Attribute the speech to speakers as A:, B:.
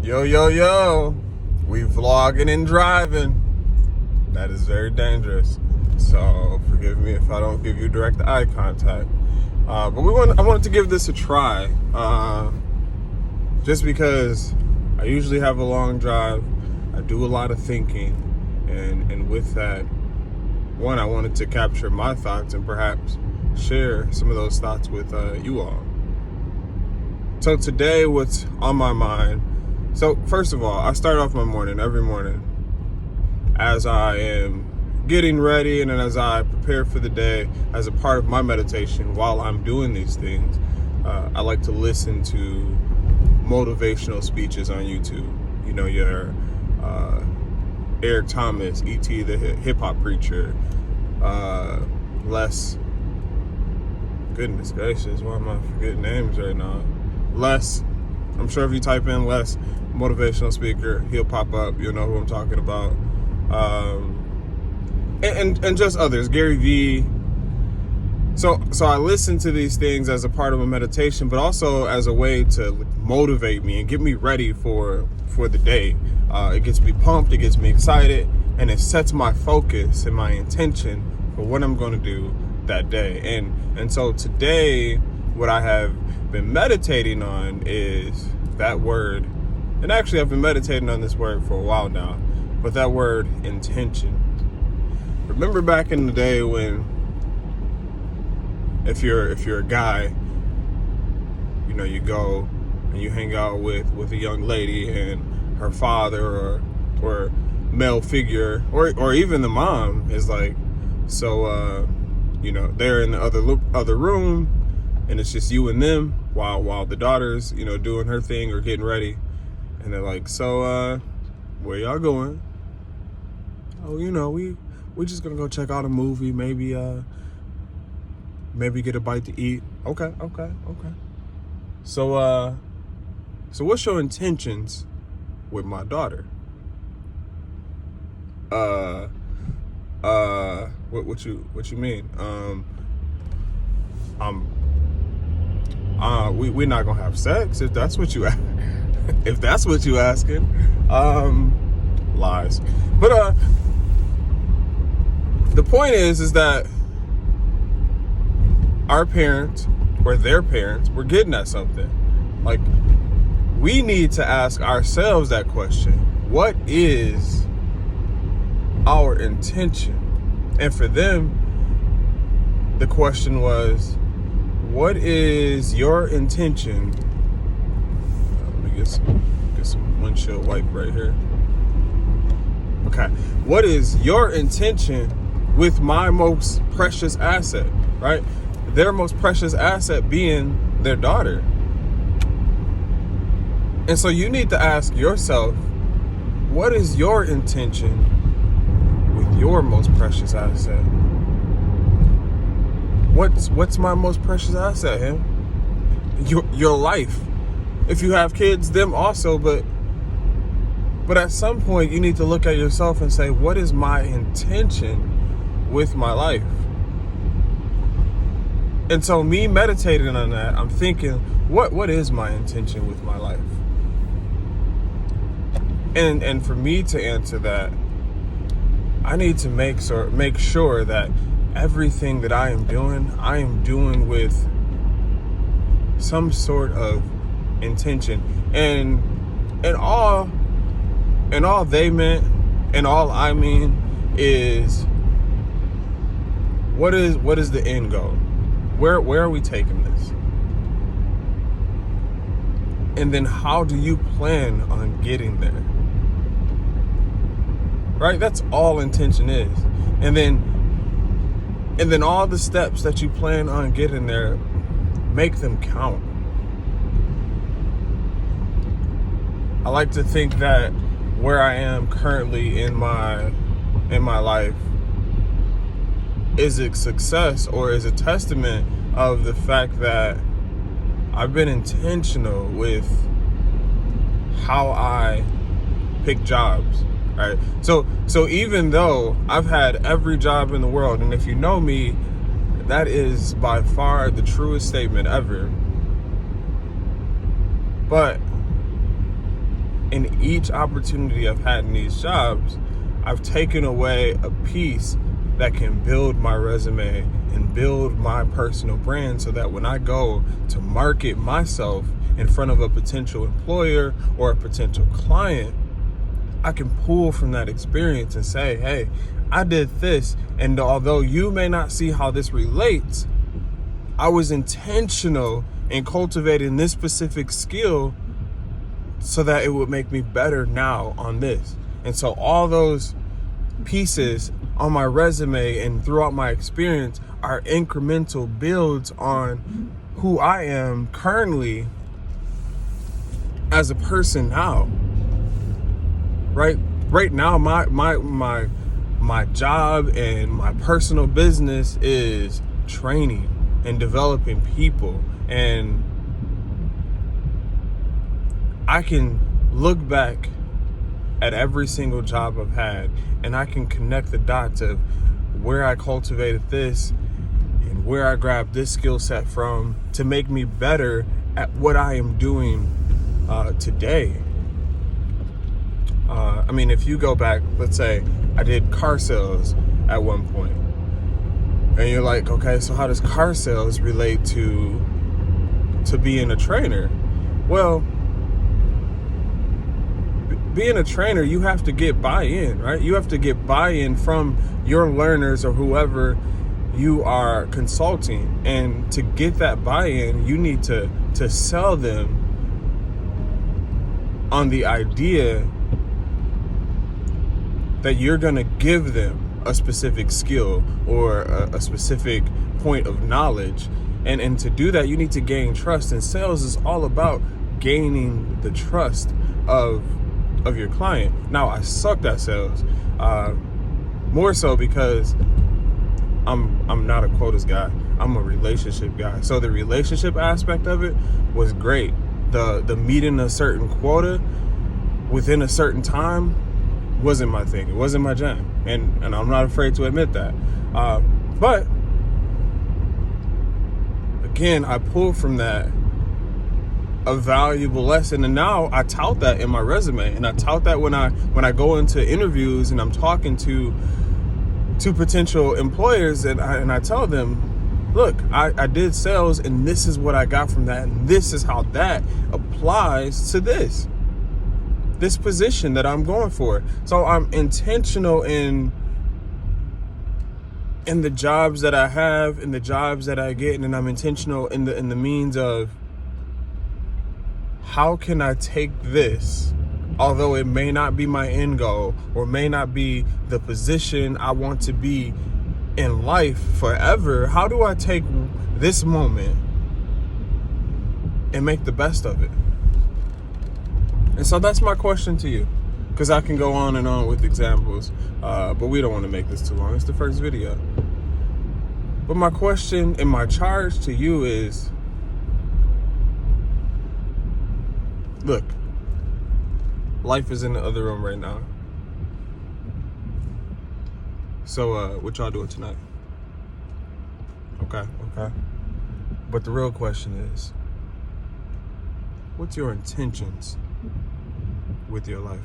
A: Yo, yo, yo. We vlogging and driving. That is very dangerous. So forgive me if I don't give you direct eye contact. But I wanted to give this a try. Just because I usually have a long drive. I do a lot of thinking. And with that, I wanted to capture my thoughts and perhaps share some of those thoughts with you all. So today, what's on my mind? So first of all, I start off my morning every morning as I am getting ready, and then as I prepare for the day, as a part of my meditation while I'm doing these things, I like to listen to motivational speeches on YouTube. You know, your Eric Thomas, E.T. the hip hop preacher, goodness gracious, why am I forgetting names right now? Les, I'm sure if you type in Les motivational speaker, he'll pop up. You'll know who I'm talking about. And just others, Gary Vee. So I listen to these things as a part of a meditation, but also as a way to motivate me and get me ready for the day. It gets me pumped, it gets me excited, and it sets my focus and my intention for what I'm going to do that day. And so today, what I have been meditating on is that word. And actually, I've been meditating on this word for a while now, but that word, intention. Remember back in the day when, if you're a guy, you know, you go and you hang out with a young lady and her father or male figure or even the mom is like, so you know, they're in the other room and it's just you and them while the daughter's, you know, doing her thing or getting ready. And they're like, so, where y'all going? Oh, you know, we're just gonna go check out a movie, maybe get a bite to eat. Okay. So what's your intentions with my daughter? What you mean? We're not gonna have sex if that's what you if that's what you asking. Lies. But the point is that our parents or their parents were getting at something. Like, we need to ask ourselves that question. What is our intention? And for them, the question was, what is your intention? Let me get some windshield wipe right here. Okay. What is your intention with my most precious asset, right? Their most precious asset being their daughter. And so you need to ask yourself, what is your intention with your most precious asset? What's my most precious asset, him? Your life. If you have kids, them also, but at some point you need to look at yourself and say, what is my intention with my life? And so me meditating on that, I'm thinking, what is my intention with my life? And for me to answer that, I need to make sure that everything that I am doing with some sort of intention. And all they meant and all I mean is, what is the end goal? Where are we taking this? And then how do you plan on getting there? Right? That's all intention is. And then all the steps that you plan on getting there, make them count. I like to think that where I am currently in my life is a success or is a testament of the fact that I've been intentional with how I pick jobs, right? So even though I've had every job in the world, and if you know me, that is by far the truest statement ever. But in each opportunity I've had in these jobs, I've taken away a piece that can build my resume and build my personal brand, so that when I go to market myself in front of a potential employer or a potential client, I can pull from that experience and say, hey, I did this, and although you may not see how this relates, I was intentional in cultivating this specific skill so that it would make me better now on this. And so all those pieces on my resume and throughout my experience are incremental builds on who I am currently as a person now. Right now, my job and my personal business is training and developing people, and I can look back at every single job I've had, and I can connect the dots of where I cultivated this and where I grabbed this skill set from to make me better at what I am doing today. I mean, if you go back, let's say I did car sales at one point, and you're like, okay, so how does car sales relate to being a trainer? Well, being a trainer, you have to get buy-in, right? You have to get buy-in from your learners or whoever you are consulting. And to get that buy-in, you need to sell them on the idea that you're going to give them a specific skill or a specific point of knowledge. And to do that, you need to gain trust. And sales is all about gaining the trust of your client. Now, I sucked at sales, more so because I'm not a quotas guy. I'm a relationship guy. So the relationship aspect of it was great. The meeting a certain quota within a certain time wasn't my thing. It wasn't my jam, and I'm not afraid to admit that. But again, I pulled from that a valuable lesson, and now I tout that in my resume, and I tout that when I go into interviews and I'm talking to potential employers, and I tell them, look, I did sales, and this is what I got from that, and this is how that applies to this position that I'm going for. So I'm intentional in the jobs that I have, in the jobs that I get, and I'm intentional in the means of, how can I take this, although it may not be my end goal or may not be the position I want to be in life forever, how do I take this moment and make the best of it? And so that's my question to you, because I can go on and on with examples, but we don't want to make this too long. It's the first video. But my question and my charge to you is, look, life is in the other room right now. So what y'all doing tonight? Okay. But the real question is, what's your intentions with your life?